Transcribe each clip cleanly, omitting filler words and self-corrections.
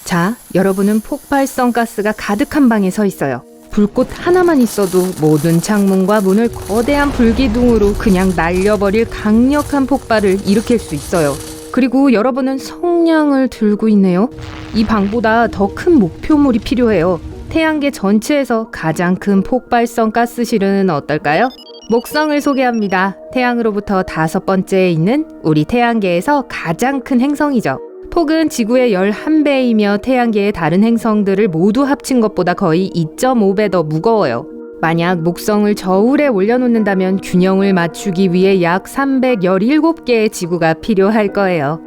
자, 여러분은 폭발성 가스가 가득한 방에 서 있어요. 불꽃 하나만 있어도 모든 창문과 문을 거대한 불기둥으로 그냥 날려버릴 강력한 폭발을 일으킬 수 있어요. 그리고 여러분은 성냥을 들고 있네요. 이 방보다 더 큰 목표물이 필요해요. 태양계 전체에서 가장 큰 폭발성 가스실은 어떨까요? 목성을 소개합니다. 태양으로부터 5번째에 있는 우리 태양계에서 가장 큰 행성이죠. 폭은 지구의 11배이며 태양계의 다른 행성들을 모두 합친 것보다 거의 2.5배 더 무거워요. 만약 목성을 저울에 올려놓는다면 균형을 맞추기 위해 약 317개의 지구가 필요할 거예요.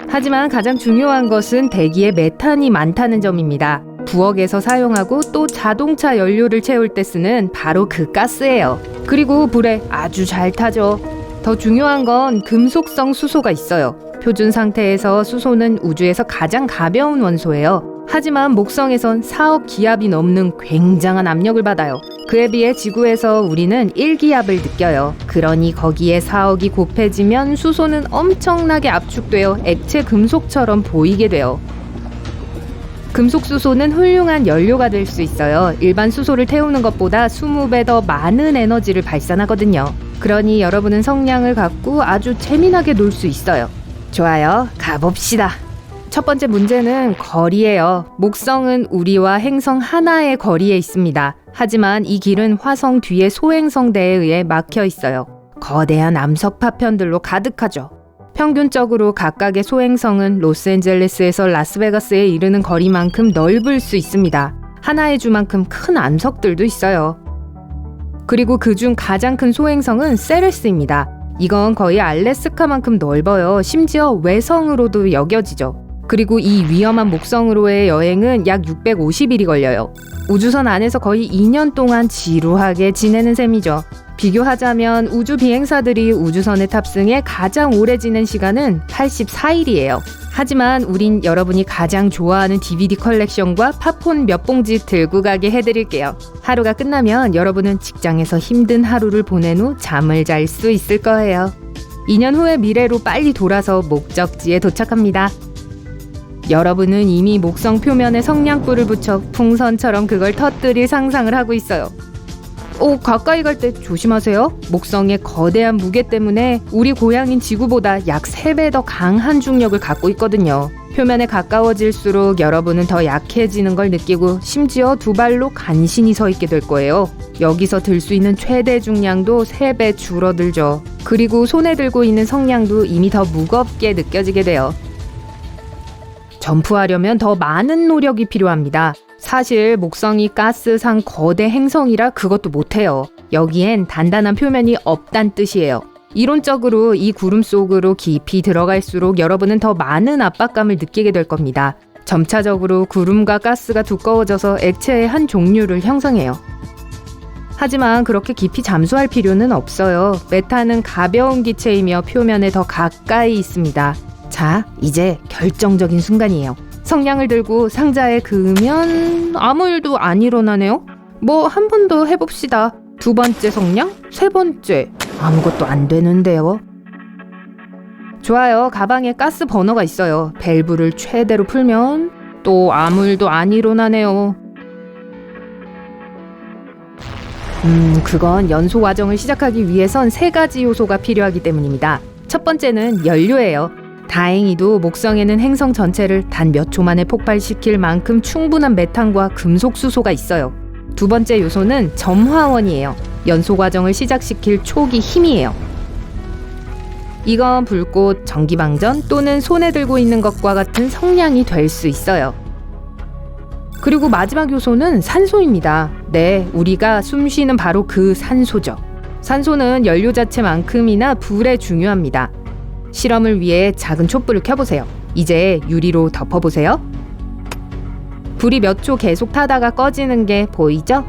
하지만 가장 중요한 것은 대기에 메탄이 많다는 점입니다. 부엌에서 사용하고 또 자동차 연료를 채울 때 쓰는 바로 그 가스예요. 그리고 불에 아주 잘 타죠. 더 중요한 건 금속성 수소가 있어요. 표준 상태에서 수소는 우주에서 가장 가벼운 원소예요. 하지만 목성에선 4억 기압이 넘는 굉장한 압력을 받아요. 그에 비해 지구에서 우리는 1기압을 느껴요. 그러니 거기에 4억이 곱해지면 수소는 엄청나게 압축되어 액체 금속처럼 보이게 돼요. 금속 수소는 훌륭한 연료가 될 수 있어요. 일반 수소를 태우는 것보다 20배 더 많은 에너지를 발산하거든요. 그러니 여러분은 성냥을 갖고 아주 재미나게 놀 수 있어요. 좋아요, 가봅시다. 첫 번째 문제는 거리예요. 목성은 우리와 행성 하나의 거리에 있습니다. 하지만 이 길은 화성 뒤의 소행성대에 의해 막혀 있어요. 거대한 암석 파편들로 가득하죠. 평균적으로 각각의 소행성은 로스앤젤레스에서 라스베가스에 이르는 거리만큼 넓을 수 있습니다. 하나의 주만큼 큰 암석들도 있어요. 그리고 그중 가장 큰 소행성은 세레스입니다. 이건 거의 알래스카만큼 넓어요. 심지어 외성으로도 여겨지죠. 그리고 이 위험한 목성으로의 여행은 약 650일이 걸려요. 우주선 안에서 거의 2년 동안 지루하게 지내는 셈이죠. 비교하자면 우주 비행사들이 우주선에 탑승해 가장 오래 지낸 시간은 84일이에요. 하지만 우린 여러분이 가장 좋아하는 DVD 컬렉션과 팝콘 몇 봉지 들고 가게 해드릴게요. 하루가 끝나면 여러분은 직장에서 힘든 하루를 보낸 후 잠을 잘 수 있을 거예요. 2년 후의 미래로 빨리 돌아서 목적지에 도착합니다. 여러분은 이미 목성 표면에 성냥불을 붙여 풍선처럼 그걸 터뜨릴 상상을 하고 있어요. 가까이 갈 때 조심하세요. 목성의 거대한 무게 때문에 우리 고향인 지구보다 약 3배 더 강한 중력을 갖고 있거든요. 표면에 가까워질수록 여러분은 더 약해지는 걸 느끼고 심지어 2발로 간신히 서 있게 될 거예요. 여기서 들 수 있는 최대 중량도 3배 줄어들죠. 그리고 손에 들고 있는 성냥도 이미 더 무겁게 느껴지게 돼요. 점프하려면 더 많은 노력이 필요합니다. 사실 목성이 가스상 거대 행성이라 그것도 못해요. 여기엔 단단한 표면이 없단 뜻이에요. 이론적으로 이 구름 속으로 깊이 들어갈수록 여러분은 더 많은 압박감을 느끼게 될 겁니다. 점차적으로 구름과 가스가 두꺼워져서 액체의 한 종류를 형성해요. 하지만 그렇게 깊이 잠수할 필요는 없어요. 메탄은 가벼운 기체이며 표면에 더 가까이 있습니다. 자, 이제 결정적인 순간이에요. 성냥을 들고 상자에 그으면 아무 일도 안 일어나네요. 한 번 더 해봅시다. 2번째 성냥? 3번째. 아무것도 안 되는데요. 좋아요. 가방에 가스 버너가 있어요. 밸브를 최대로 풀면 또 아무 일도 안 일어나네요. 그건 연소 과정을 시작하기 위해선 3가지 요소가 필요하기 때문입니다. 첫 번째는 연료예요. 다행히도 목성에는 행성 전체를 단 몇 초 만에 폭발시킬 만큼 충분한 메탄과 금속 수소가 있어요. 2번째 요소는 점화원이에요. 연소 과정을 시작시킬 초기 힘이에요. 이건 불꽃, 전기방전 또는 손에 들고 있는 것과 같은 성냥이 될 수 있어요. 그리고 마지막 요소는 산소입니다. 네, 우리가 숨 쉬는 바로 그 산소죠. 산소는 연료 자체만큼이나 불에 중요합니다. 실험을 위해 작은 촛불을 켜보세요. 이제 유리로 덮어보세요. 불이 몇 초 계속 타다가 꺼지는 게 보이죠?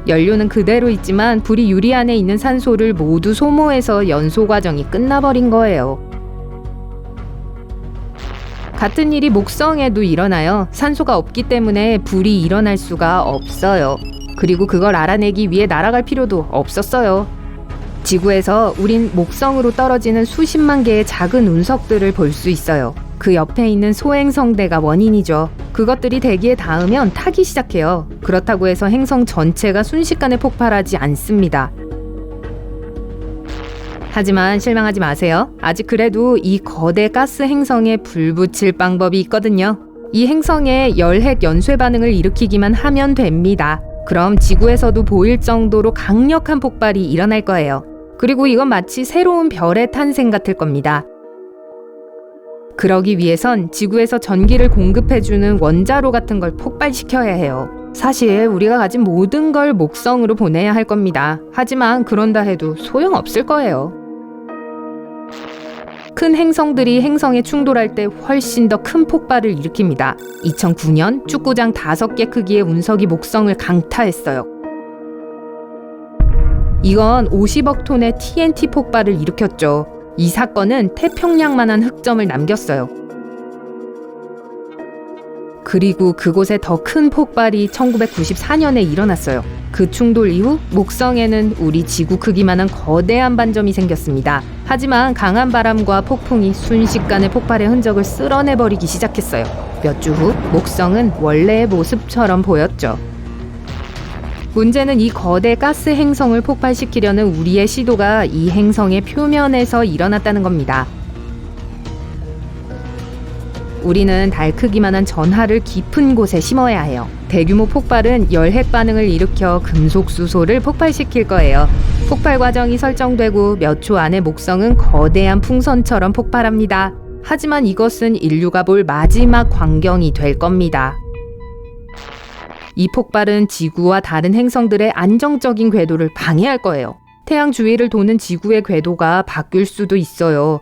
연료는 그대로 있지만 불이 유리 안에 있는 산소를 모두 소모해서 연소 과정이 끝나버린 거예요. 같은 일이 목성에도 일어나요. 산소가 없기 때문에 불이 일어날 수가 없어요. 그리고 그걸 알아내기 위해 날아갈 필요도 없었어요. 지구에서 우린 목성으로 떨어지는 수십만 개의 작은 운석들을 볼 수 있어요. 그 옆에 있는 소행성대가 원인이죠. 그것들이 대기에 닿으면 타기 시작해요. 그렇다고 해서 행성 전체가 순식간에 폭발하지 않습니다. 하지만 실망하지 마세요. 아직 그래도 이 거대 가스 행성에 불 붙일 방법이 있거든요. 이 행성에 열핵 연쇄 반응을 일으키기만 하면 됩니다. 그럼 지구에서도 보일 정도로 강력한 폭발이 일어날 거예요. 그리고 이건 마치 새로운 별의 탄생 같을 겁니다. 그러기 위해선 지구에서 전기를 공급해주는 원자로 같은 걸 폭발시켜야 해요. 사실 우리가 가진 모든 걸 목성으로 보내야 할 겁니다. 하지만 그런다 해도 소용없을 거예요. 큰 행성들이 행성에 충돌할 때 훨씬 더 큰 폭발을 일으킵니다. 2009년 축구장 5개 크기의 운석이 목성을 강타했어요. 이건 50억 톤의 TNT 폭발을 일으켰죠. 이 사건은 태평양만한 흑점을 남겼어요. 그리고 그곳에 더 큰 폭발이 1994년에 일어났어요. 그 충돌 이후 목성에는 우리 지구 크기만한 거대한 반점이 생겼습니다. 하지만 강한 바람과 폭풍이 순식간에 폭발의 흔적을 쓸어내버리기 시작했어요. 몇 주 후 목성은 원래의 모습처럼 보였죠. 문제는 이 거대 가스 행성을 폭발시키려는 우리의 시도가 이 행성의 표면에서 일어났다는 겁니다. 우리는 달 크기만한 전하를 깊은 곳에 심어야 해요. 대규모 폭발은 열핵 반응을 일으켜 금속 수소를 폭발시킬 거예요. 폭발 과정이 설정되고 몇 초 안에 목성은 거대한 풍선처럼 폭발합니다. 하지만 이것은 인류가 볼 마지막 광경이 될 겁니다. 이 폭발은 지구와 다른 행성들의 안정적인 궤도를 방해할 거예요. 태양 주위를 도는 지구의 궤도가 바뀔 수도 있어요.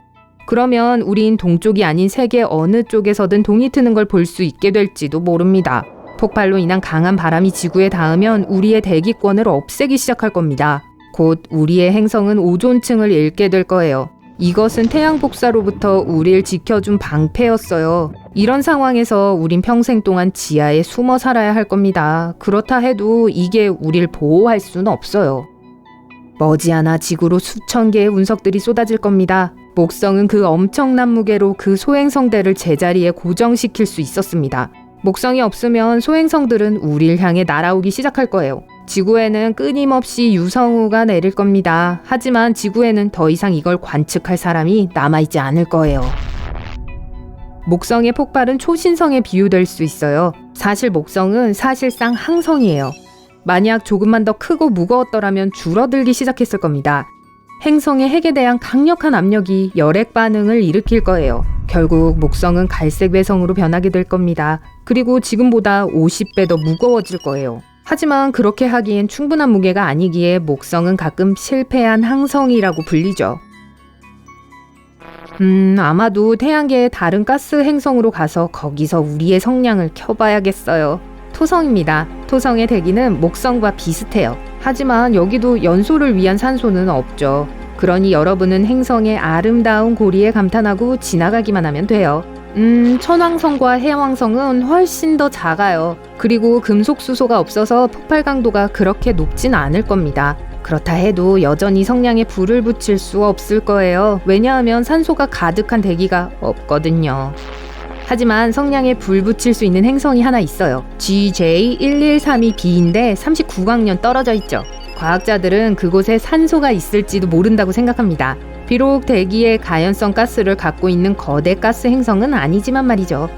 그러면 우린 동쪽이 아닌 세계 어느 쪽에서든 동이 트는 걸 볼 수 있게 될지도 모릅니다. 폭발로 인한 강한 바람이 지구에 닿으면 우리의 대기권을 없애기 시작할 겁니다. 곧 우리의 행성은 오존층을 잃게 될 거예요. 이것은 태양 복사로부터 우릴 지켜준 방패였어요. 이런 상황에서 우린 평생 동안 지하에 숨어 살아야 할 겁니다. 그렇다 해도 이게 우릴 보호할 수는 없어요. 머지않아 지구로 수천 개의 운석들이 쏟아질 겁니다. 목성은 그 엄청난 무게로 그 소행성대를 제자리에 고정시킬 수 있었습니다. 목성이 없으면 소행성들은 우릴 향해 날아오기 시작할 거예요. 지구에는 끊임없이 유성우가 내릴 겁니다. 하지만 지구에는 더 이상 이걸 관측할 사람이 남아있지 않을 거예요. 목성의 폭발은 초신성에 비유될 수 있어요. 사실 목성은 사실상 항성이에요. 만약 조금만 더 크고 무거웠더라면 줄어들기 시작했을 겁니다. 행성의 핵에 대한 강력한 압력이 열핵 반응을 일으킬 거예요. 결국 목성은 갈색 외성으로 변하게 될 겁니다. 그리고 지금보다 50배 더 무거워질 거예요. 하지만 그렇게 하기엔 충분한 무게가 아니기에 목성은 가끔 실패한 항성이라고 불리죠. 아마도 태양계의 다른 가스 행성으로 가서 거기서 우리의 성냥을 켜봐야겠어요. 토성입니다. 토성의 대기는 목성과 비슷해요. 하지만 여기도 연소를 위한 산소는 없죠. 그러니 여러분은 행성의 아름다운 고리에 감탄하고 지나가기만 하면 돼요. 천왕성과 해왕성은 훨씬 더 작아요. 그리고 금속 수소가 없어서 폭발 강도가 그렇게 높진 않을 겁니다. 그렇다 해도 여전히 성냥에 불을 붙일 수 없을 거예요. 왜냐하면 산소가 가득한 대기가 없거든요. 하지만 성냥에 불 붙일 수 있는 행성이 하나 있어요. GJ1132b인데 39광년 떨어져 있죠. 과학자들은 그곳에 산소가 있을지도 모른다고 생각합니다. 비록 대기에 가연성 가스를 갖고 있는 거대 가스 행성은 아니지만 말이죠.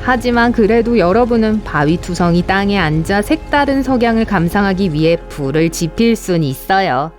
하지만 그래도 여러분은 바위투성이 땅에 앉아 색다른 석양을 감상하기 위해 불을 지필 순 있어요.